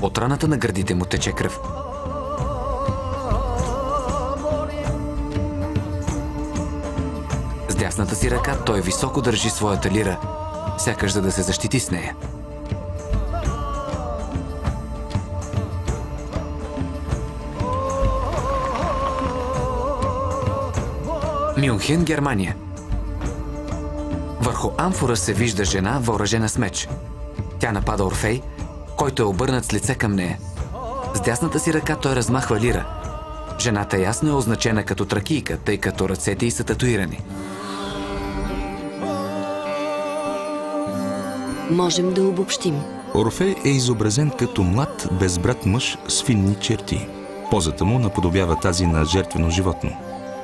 От раната на гърдите му тече кръв. С дясната си ръка той високо държи своята лира, сякаш за да се защити с нея. Мюнхен, Германия. Върху амфора се вижда жена, въоръжена с меч. Тя напада Орфей, който е обърнат с лице към нея. С дясната си ръка той размахва лира. Жената ясно е означена като тракийка, тъй като ръцете й са татуирани. Можем да обобщим. Орфей е изобразен като млад, безбрат мъж с финни черти. Позата му наподобява тази на жертвено животно.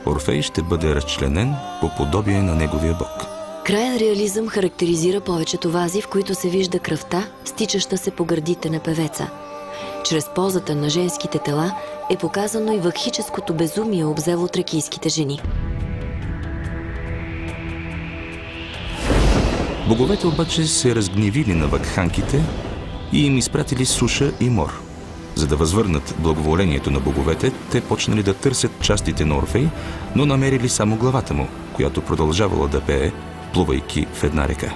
Орфей ще бъде разчленен по подобие на неговия бог. Краен реализъм характеризира повечето вази, в които се вижда кръвта, стичаща се по гърдите на певеца. Чрез позата на женските тела е показано и вакхическото безумие, обзело тракийските жени. Боговете обаче се разгневили на вакханките и им изпратили суша и мор. За да възвърнат благоволението на боговете, те почнали да търсят частите на Орфей, но намерили само главата му, която продължавала да пее, плувайки в една река.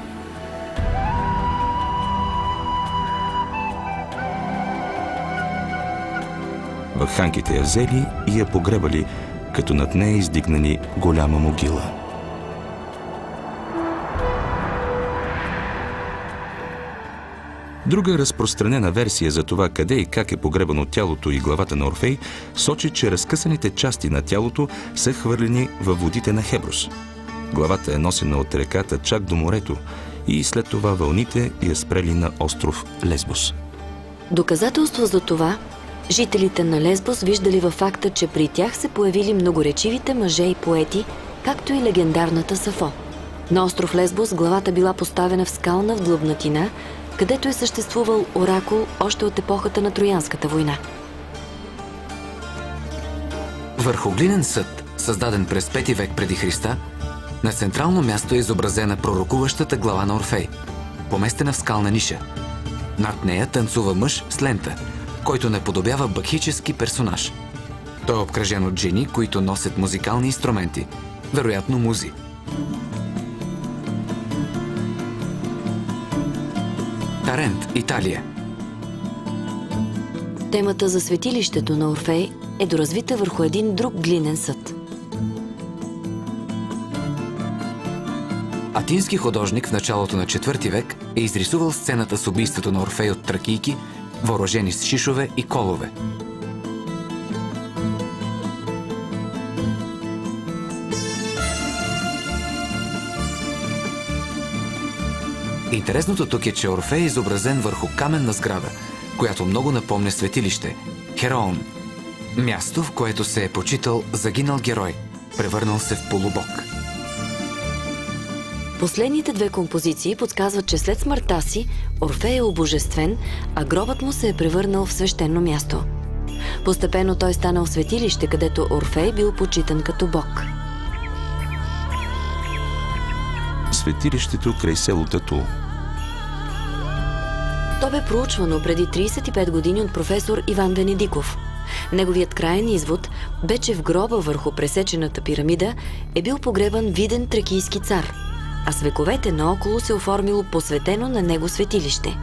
Вакханките я взели и я погребали, като над нея издигнали голяма могила. Друга разпространена версия за това къде и как е погребано тялото и главата на Орфей сочи, че разкъсаните части на тялото са хвърлени във водите на Хеброс. Главата е носена от реката чак до морето и след това вълните я спрели на остров Лесбос. Доказателство за това жителите на Лесбос виждали във факта, че при тях се появили многоречивите мъже и поети, както и легендарната Сафо. На остров Лесбос главата била поставена в скална вдлъбнатина, където е съществувал оракул още от епохата на Троянската война. Върху глинен съд, създаден през 5 век преди Христа, на централно място е изобразена пророкуващата глава на Орфей, поместена в скална ниша. Над нея танцува мъж с лента, който наподобява бакхически персонаж. Той е обкръжен от жени, които носят музикални инструменти, вероятно музи. Тарент, Италия. Темата за светилището на Орфей е доразвита върху един друг глинен съд. Атински художник в началото на 4 век е изрисувал сцената с убийството на Орфей от тракийки, въоръжени с шишове и колове. Интересното тук е, че Орфей е изобразен върху каменна сграда, която много напомня светилище – Хероон. Място, в което се е почитал загинал герой, превърнал се в полубог. Последните две композиции подсказват, че след смъртта си Орфей е обожествен, а гробът му се е превърнал в свещено място. Постепенно той станал светилище, където Орфей бил почитан като бог. Светилището край село Татул. То бе проучвано преди 35 години от професор Иван Венедиков. Неговият краен извод бе, че в гроба върху пресечената пирамида е бил погребан виден тракийски цар, а с вековете наоколо се оформило посветено на него светилище.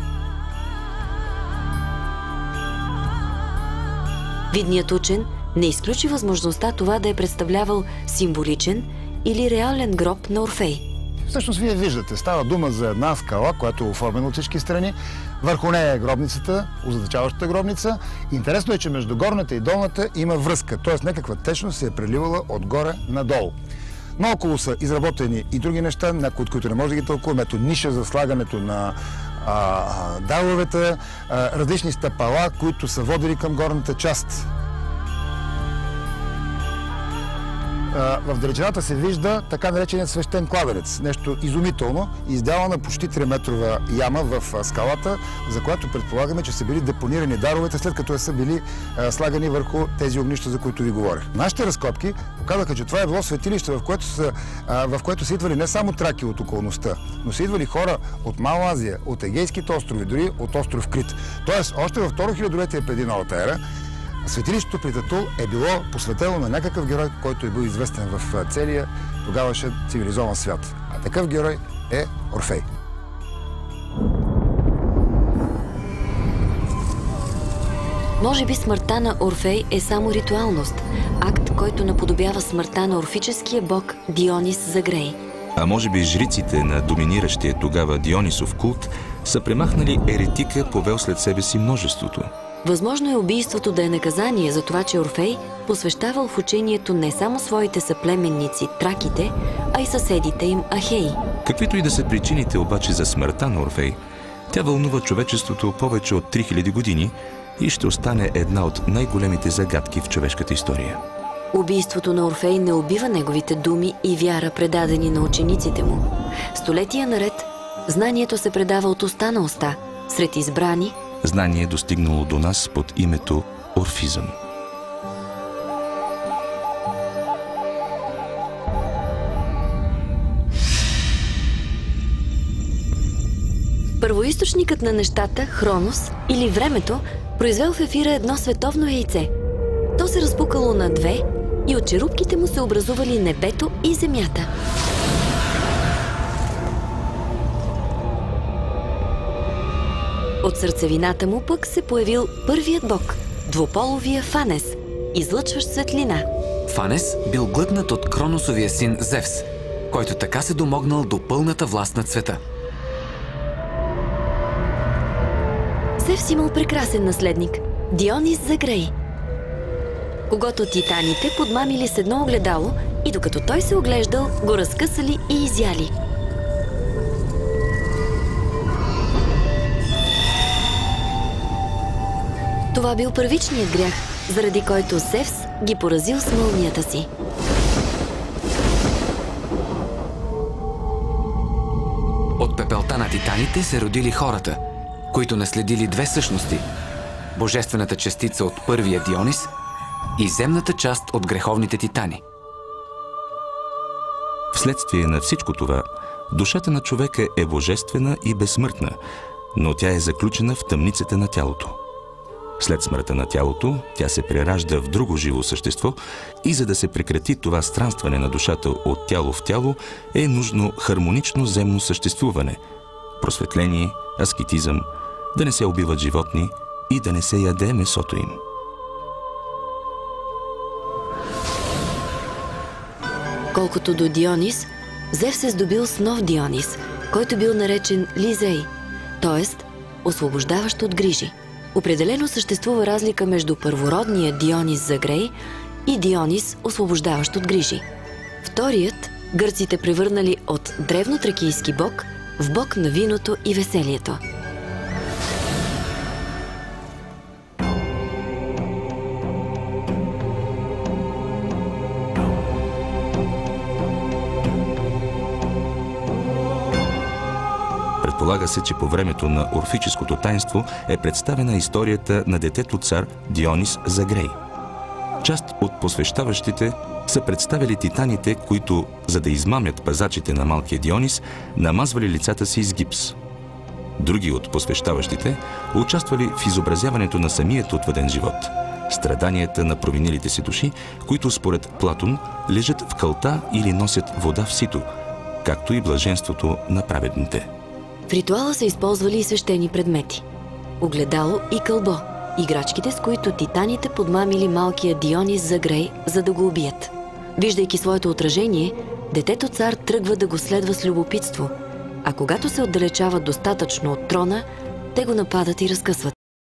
Видният учен не изключи възможността това да е представлявал символичен или реален гроб на Орфей. Всъщност вие виждате, става дума за една скала, която е оформена от всички страни. Върху нея е гробницата, озадачаващата гробница. Интересно е, че между горната и долната има връзка, т.е. някаква течност се е преливала отгоре надолу. Наоколо са изработени и други неща, някои от които не може да ги тълкуваме. Ето ниша за слагането на даловете, различни стъпала, които са водили към горната част. в далечината се вижда така нареченият свещен кладенец. Нещо изумително, издявана почти 3-метрова яма в скалата, за която предполагаме, че са били депонирани даровете, след като са били слагани върху тези огнища, за които ви говоря. Нашите разкопки показаха, че това е било светилище, в което са идвали не само траки от околността, но са идвали хора от Мала Азия, от Егейските острови, дори от остров Крит. Тоест, още във второ хилядолетие преди новата ера, светилището при Татул е било посветено на някакъв герой, който е бил известен в целия тогавашен цивилизован свят. А такъв герой е Орфей. Може би смъртта на Орфей е само ритуалност, акт, който наподобява смъртта на орфическия бог Дионис Загрей. А може би жриците на доминиращия тогава Дионисов култ са премахнали еретика, повел след себе си множеството. Възможно е убийството да е наказание за това, че Орфей посвещавал в учението не само своите съплеменници, траките, а и съседите им, ахеи. Каквито и да са причините обаче за смъртта на Орфей, тя вълнува човечеството повече от 3000 години и ще остане една от най-големите загадки в човешката история. Убийството на Орфей не убива неговите думи и вяра, предадени на учениците му. Столетия наред знанието се предава от уста на уста, сред избрани. Знание е достигнало до нас под името орфизъм. Първоизточникът на нещата, Хронос, или времето, произвел в ефира едно световно яйце. То се разпукало на две и от черупките му се образували небето и земята. От сърцевината му пък се появил първият бог, двуполовия Фанес, излъчващ светлина. Фанес бил глътнат от Кроносовия син Зевс, който така се домогнал до пълната власт над света. Зевс имал прекрасен наследник – Дионис Загрей, когато титаните подмамили с едно огледало и докато той се оглеждал, го разкъсали и изяли. Това бил първичният грях, заради който Зевс ги поразил с мълнията си. От пепелта на титаните се родили хората, които наследили две същности – божествената частица от първия Дионис и земната част от греховните титани. Вследствие на всичко това, душата на човека е божествена и безсмъртна, но тя е заключена в тъмницата на тялото. След смъртта на тялото, тя се преражда в друго живо същество и за да се прекрати това странстване на душата от тяло в тяло, е нужно хармонично земно съществуване, просветление, аскетизъм, да не се убиват животни и да не се яде месото им. Колкото до Дионис, Зевс се здобил с нов Дионис, който бил наречен Лизей, т.е. освобождаващ от грижи. Определено съществува разлика между първородния Дионис Загрей и Дионис, освобождаващ от грижи. Вторият гърците превърнали от древнотракийски бог в бог на виното и веселието. Предполага се, че по времето на орфическото таинство е представена историята на детето цар Дионис Загрей. Част от посвещаващите са представили титаните, които, за да измамят пазачите на малкия Дионис, намазвали лицата си с гипс. Други от посвещаващите участвали в изобразяването на самият отвъден живот, страданията на провинилите си души, които според Платон лежат в кълта или носят вода в сито, както и блаженството на праведните. В ритуала са използвали и свещени предмети – огледало и кълбо, играчките, с които титаните подмамили малкия Дионис Загрей, за да го убият. Виждайки своето отражение, детето цар тръгва да го следва с любопитство, а когато се отдалечават достатъчно от трона, те го нападат и разкъсват.